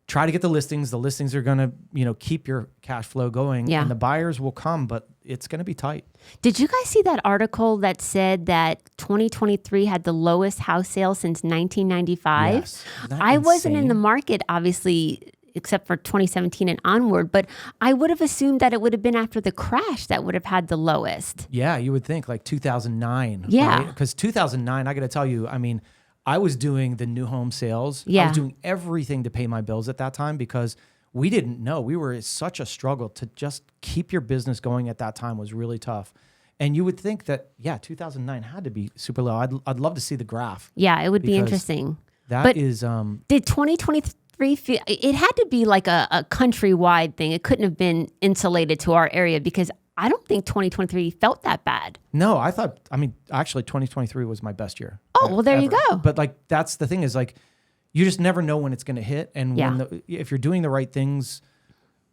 try to get the listings. The listings are going to, keep your cash flow going and the buyers will come, but it's going to be tight. Did you guys see that article that said that 2023 had the lowest house sales since 1995? Yes. I wasn't in the market, obviously, except for 2017 and onward, but I would have assumed that it would have been after the crash that would have had the lowest. Yeah, you would think like 2009. Yeah. Because 2009, I got to tell you, I mean, I was doing the new home sales. Yeah. I was doing everything to pay my bills at that time because we didn't know. We were in such a struggle to just keep your business going at that time was really tough. And you would think that, 2009 had to be super low. I'd love to see the graph. Yeah, it would be interesting. That is... Did 2023 feel... It had to be like a countrywide thing. It couldn't have been insulated to our area because I don't think 2023 felt that bad. No, actually 2023 was my best year. Oh, well, there you go. But that's the thing is you just never know when it's going to hit. And if you're doing the right things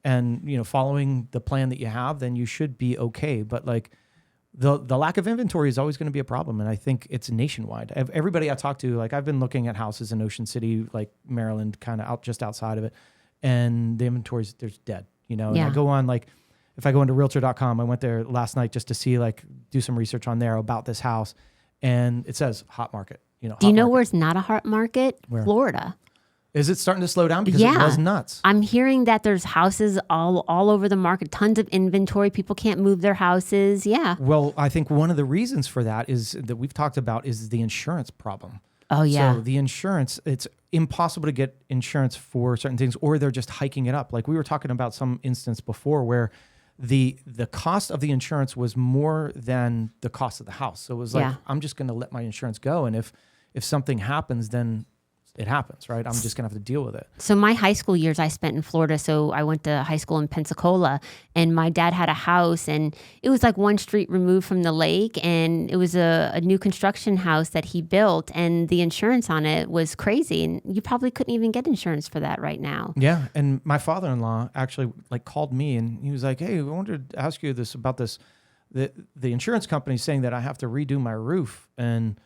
and, following the plan that you have, then you should be okay. But the lack of inventory is always going to be a problem. And I think it's nationwide. Everybody I talk to, I've been looking at houses in Ocean City, Maryland, kind of just outside of it. And the inventory's, there's dead, and I go on if I go into Realtor.com, I went there last night just to see, do some research on there about this house. And it says hot market. Do you know where it's not a hot market? Where? Florida. Is it starting to slow down? Because it was nuts. I'm hearing that there's houses all over the market, tons of inventory. People can't move their houses. Yeah. Well, I think one of the reasons for that is that we've talked about is the insurance problem. Oh, yeah. So the insurance, it's impossible to get insurance for certain things, or they're just hiking it up. We were talking about some instance before where the cost of the insurance was more than the cost of the house. So it was I'm just going to let my insurance go. And if something happens, then it happens, right? I'm just going to have to deal with it. So my high school years I spent in Florida. So I went to high school in Pensacola and my dad had a house and it was one street removed from the lake. And it was a new construction house that he built and the insurance on it was crazy. And you probably couldn't even get insurance for that right now. Yeah. And my father-in-law actually called me and he was like, hey, I wanted to ask you about this. The insurance company is saying that I have to redo my roof. And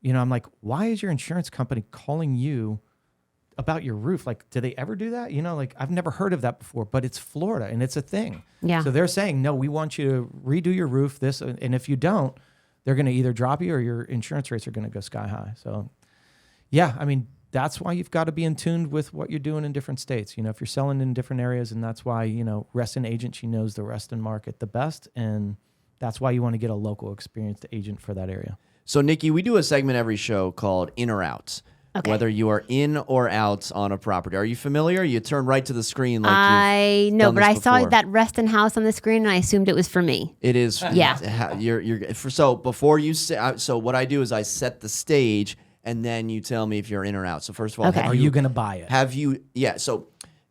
I'm like, why is your insurance company calling you about your roof? Do they ever do that? I've never heard of that before, but it's Florida and it's a thing. Yeah. So they're saying, no, we want you to redo your roof, and if you don't, they're going to either drop you or your insurance rates are going to go sky high. So that's why you've got to be in tune with what you're doing in different states. If you're selling in different areas, and that's why, Reston Agent, she knows the Reston market the best. And that's why you want to get a local experienced agent for that area. So, Nikki, we do a segment every show called In or Out. Okay. Whether you are in or out on a property. Are you familiar? You turn right to the screen I know, but I saw before. that Reston house on the screen and I assumed it was for me. It is. Yeah. So before you say, so what I do is I set the stage and then you tell me if you're in or out. So first of all, Okay. Are you going to buy it? Have you? Yeah. So,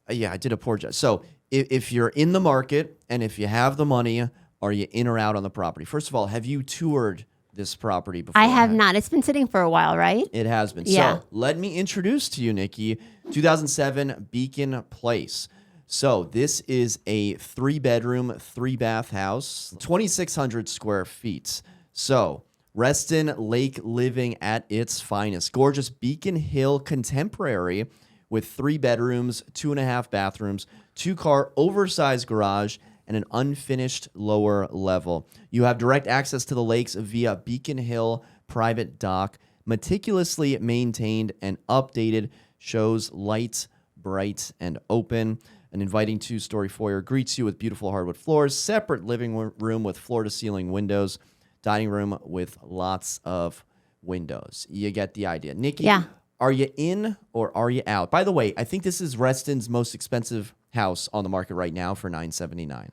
I did a poor job. So if you're in the market and if you have the money, are you in or out on the property? First of all, have you toured this property before? I have not. It's been sitting for a while, right? It has been. Yeah. So let me introduce to you, Nikki, 2007 Beacon Place. So this is a 3-bedroom, 3-bath house, 2,600 square feet. So Reston Lake living at its finest. Gorgeous Beacon Hill contemporary with 3 bedrooms, 2.5 bathrooms, 2-car oversized garage, and an unfinished lower level. You have direct access to the lakes via Beacon Hill private dock, meticulously maintained and updated, shows lights, bright and open. An inviting 2-story foyer greets you with beautiful hardwood floors, separate living room with floor-to-ceiling windows, dining room with lots of windows. You get the idea. Nikki, are you in or are you out? By the way, I think this is Reston's most expensive house on the market right now for $979.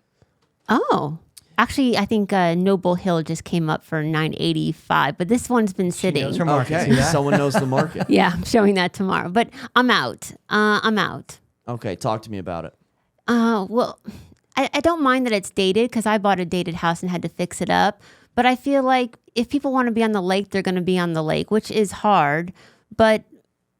Oh. Actually, I think Noble Hill just came up for $985, but this one's been sitting. knows her market. Okay, someone knows the market. Yeah, I'm showing that tomorrow. But I'm out. I'm out. Okay, talk to me about it. Well, I don't mind that it's dated because I bought a dated house and had to fix it up. But I feel like if people want to be on the lake, they're going to be on the lake, which is hard. But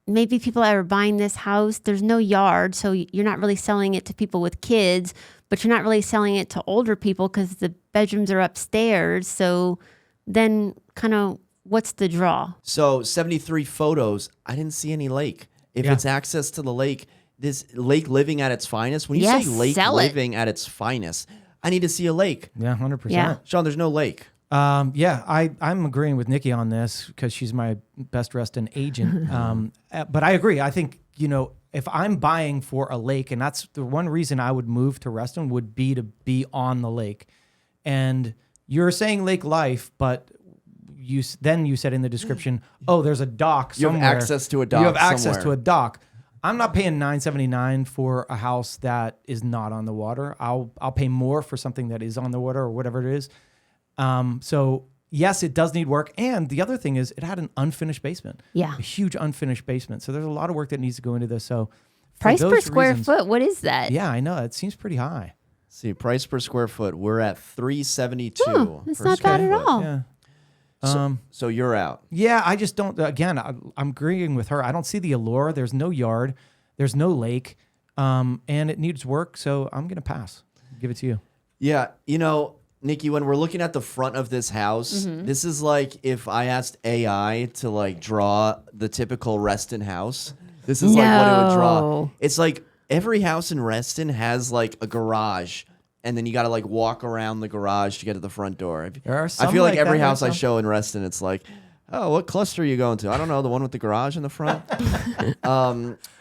maybe people that are buying this house, there's no yard, so you're not really selling it to people with kids, but you're not really selling it to older people because the bedrooms are upstairs. So then kind of what's the draw? So 73 photos, I didn't see any lake. If it's access to the lake, this lake living at its finest, when you say lake living at its finest, I need to see a lake. Yeah, 100%. Yeah. Shawn, there's no lake. I'm agreeing with Nikki on this because she's my best Reston agent. But I agree. I think, if I'm buying for a lake, and that's the one reason I would move to Reston would be to be on the lake. And you're saying lake life, but you said in the description, there's a dock somewhere. You have access to a dock. You have access somewhere. to a dock. I'm not paying $979 for a house that is not on the water. I'll pay more for something that is on the water or whatever it is. So yes, it does need work. And the other thing is it had an unfinished basement. Yeah. A huge unfinished basement. So there's a lot of work that needs to go into this. So Price per square foot, what is that? Yeah, I know. It seems pretty high. See, price per square foot, we're at $372. It's not bad at all. Yeah. So you're out. Yeah, I just don't, again, I'm agreeing with her. I don't see the allure. There's no yard. There's no lake. And it needs work. So I'm going to pass. Give it to you. Yeah. Nikki, when we're looking at the front of this house, this is like if I asked AI to draw the typical Reston house. This is like what it would draw. It's like every house in Reston has a garage, and then you got to walk around the garage to get to the front door. There are some I feel like every that, house I show in Reston, it's like, oh, what cluster are you going to? I don't know, the one with the garage in the front.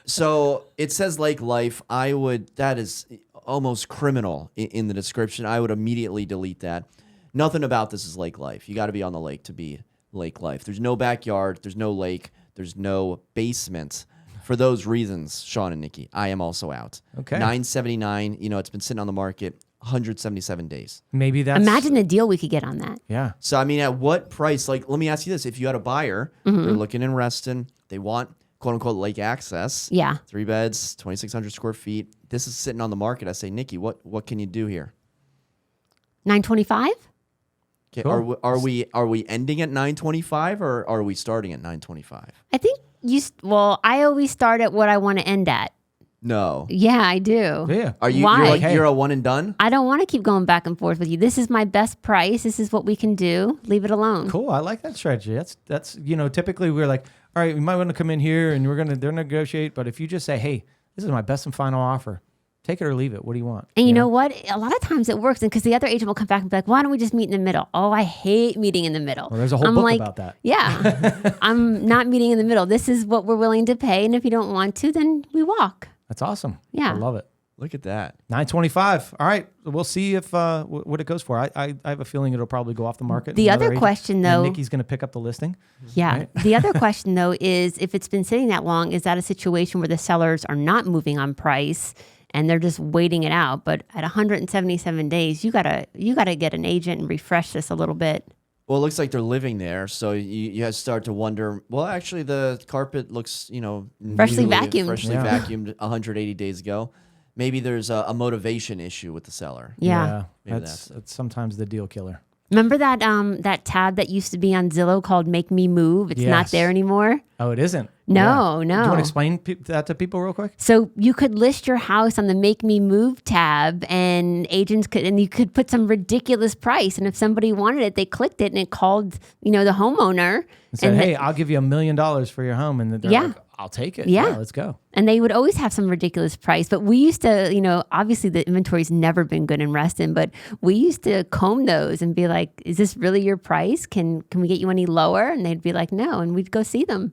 So it says lake life. That is almost criminal in the description. I would immediately delete that. Nothing about this is lake life. You got to be on the lake to be lake life. There's no backyard. There's no lake. There's no basement. For those reasons, Shawn and Nikki, I am also out. Okay. $979. It's been sitting on the market 177 days. Maybe that's... Imagine the deal we could get on that. Yeah. So, at what price? Let me ask you this. If you had a buyer, they're looking in Reston, they want quote-unquote lake access. Yeah. 3 beds, 2,600 square feet. This is sitting on the market. I say, Nikki, what can you do here? $925? Okay, Cool. are we ending at 925 or are we starting at 925? I think I always start at what I want to end at. No. Yeah, I do. Yeah. Are you? Why? You're a one and done? I don't want to keep going back and forth with you. This is my best price. This is what we can do. Leave it alone. Cool. I like that strategy. That's typically we're like, all right, we might want to come in here and they're negotiate. But if you just say, hey, this is my best and final offer, take it or leave it. What do you want? And you know what? A lot of times it works. And because the other agent will come back and be like, why don't we just meet in the middle? Oh, I hate meeting in the middle. Well, there's a whole book about that. Yeah. I'm not meeting in the middle. This is what we're willing to pay. And if you don't want to, then we walk. That's awesome. Yeah. I love it. Look at that. $925. All right. We'll see if what it goes for. I have a feeling it'll probably go off the market. The other question, though. Nikki's going to pick up the listing. Yeah. Right? The other question, though, is if it's been sitting that long, is that a situation where the sellers are not moving on price and they're just waiting it out? But at 177 days, you gotta get an agent and refresh this a little bit. Well, it looks like they're living there, so you start to wonder. Well, actually, the carpet looks, Freshly vacuumed. Freshly vacuumed 180 days ago. Maybe there's a motivation issue with the seller. Yeah. Maybe That's sometimes the deal killer. Remember that tab that used to be on Zillow called Make Me Move? It's not Yes. there anymore. Oh, it isn't? No. Do you want to explain that to people real quick? So you could list your house on the Make Me Move tab, and you could put some ridiculous price. And if somebody wanted it, they clicked it and it called, the homeowner. And said, hey, I'll give you $1 million for your home. And they're like, I'll take it. Yeah. Let's go. And they would always have some ridiculous price. But we used to, obviously the inventory's never been good in Reston, but we used to comb those and be like, is this really your price? Can we get you any lower? And they'd be like, no. And we'd go see them.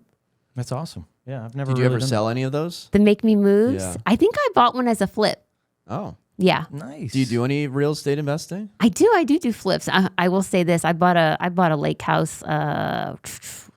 That's awesome. Yeah, I've never. Did you really ever sell any of those? The make me moves. Yeah. I think I bought one as a flip. Oh, Yeah. Nice. do you do any real estate investing? I do flips. I will say this. I bought a lake house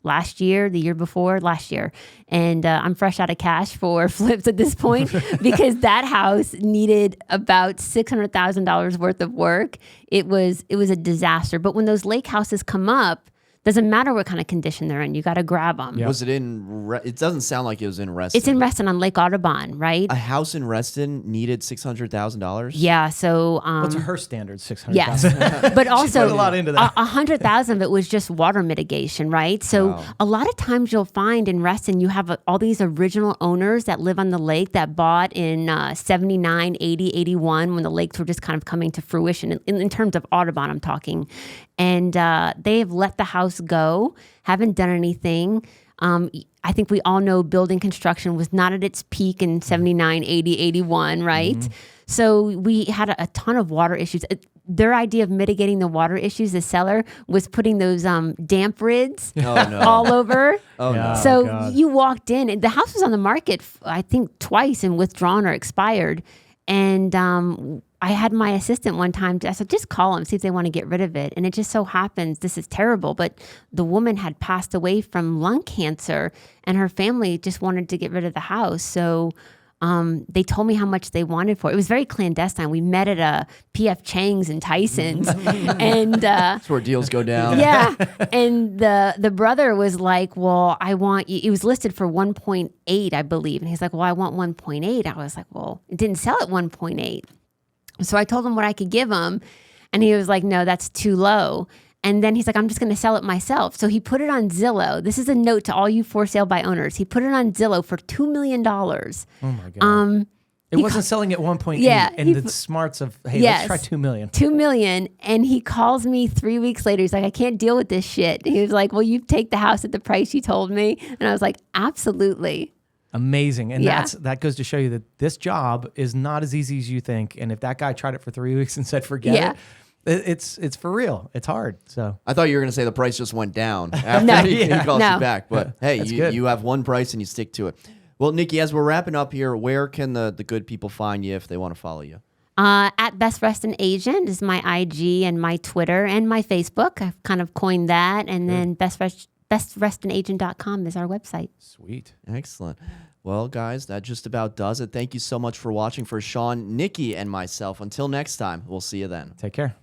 last year, the year before, last year. And I'm fresh out of cash for flips at this point because that house needed about $600,000 worth of work. It was a disaster. But when those lake houses come up, doesn't matter what kind of condition they're in. You got to grab them. Yep. Was it in? It doesn't sound like it was in Reston. It's in Reston on Lake Audubon, right? A house in Reston needed $600,000. Yeah. So What's her standard? 600. yes, but also put a lot into that. 100,000 of it was just water mitigation, right? So Wow. a lot of times you'll find in Reston you have all these original owners that live on the lake that bought in 79, 80, 81 when the lakes were just kind of coming to fruition in terms of Audubon. I'm talking, and they have let the house go, haven't done anything. I think we all know building construction was not at its peak in 79, 80, 81, right? Mm-hmm. So we had a ton of water issues. Their idea of mitigating the water issues, the seller, was putting those damp rids all over. Oh, Yeah. no. So God. you walked in, and the house was on the market, I think, twice and withdrawn or expired. And I had my assistant one time, I said, just call them, see if they want to get rid of it. And it just so happens, this is terrible, but the woman had passed away from lung cancer and her family just wanted to get rid of the house. So they told me how much they wanted for it. It was very clandestine. We met at a P.F. Chang's in Tyson's. And That's where deals go down. yeah. And the brother was like, well, I want you. It was listed for 1.8, I believe. And he's like, well, I want 1.8. I was like, well, it didn't sell at 1.8. So I told him what I could give him. And he was like, no, that's too low. And then he's like, I'm just going to sell it myself. So he put it on Zillow. This is a note to all you for sale by owners. He put it on Zillow for $2 million. Oh my God. It wasn't selling at 1.8. Yeah, And the smarts of, hey, Yes. let's try $2 million. $2 million. And he calls me 3 weeks later. He's like, I can't deal with this shit. He was like, well, you take the house at the price you told me. And I was like, absolutely. Amazing. And Yeah. that goes to show you that this job is not as easy as you think. And if that guy tried it for 3 weeks and said, forget it, it's for real. It's hard. So I thought you were going to say the price just went down after he calls No. you back. But hey, That's good. you have one price and you stick to it. Well, Nikki, as we're wrapping up here, where can the good people find you if they want to follow you? At Best Reston Agent is my IG and my Twitter and my Facebook. I've kind of coined that. And then bestrestonagent.com is our website. sweet. Excellent. Well, guys, that just about does it. Thank you so much for watching. For Shawn, Nikki, and myself, until next time, we'll see you then. Take care.